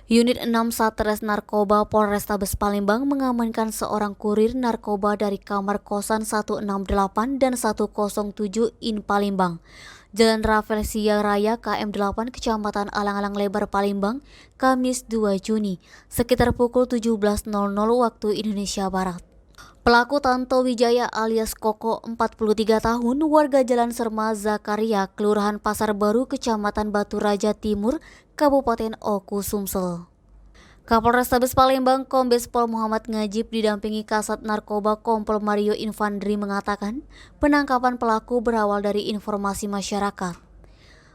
Unit 6 Satres Narkoba Polrestabes Palembang mengamankan seorang kurir narkoba dari kamar kosan 168 dan 107 in Palembang, Jalan Rafael Raya KM 8 Kecamatan Alang-Alang Lebar Palembang, Kamis 2 Juni, sekitar pukul 17.00 waktu Indonesia Barat. Pelaku Tanto Wijaya alias Koko, 43 tahun, warga Jalan Serma Zakaria, Kelurahan Pasar Baru, Kecamatan Batu Raja Timur, Kabupaten Oku Sumsel. Kapolrestabes Palembang Kombes Pol Muhammad Ngajib didampingi Kasat Narkoba Kompol Mario Infantri mengatakan penangkapan pelaku berawal dari informasi masyarakat.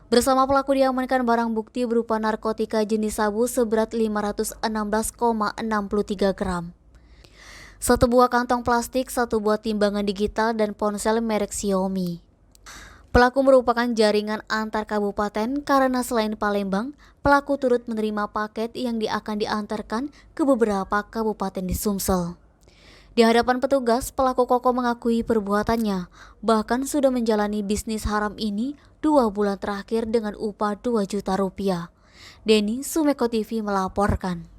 Bersama pelaku diamankan barang bukti berupa narkotika jenis sabu seberat 516,63 gram. Satu buah kantong plastik, satu buah timbangan digital, dan ponsel merek Xiaomi. Pelaku merupakan jaringan antar kabupaten karena selain Palembang, pelaku turut menerima paket yang akan diantarkan ke beberapa kabupaten di Sumsel. Di hadapan petugas, pelaku Koko mengakui perbuatannya, bahkan sudah menjalani bisnis haram ini 2 bulan terakhir dengan upah 2 juta rupiah. Denny, Sumeko TV melaporkan.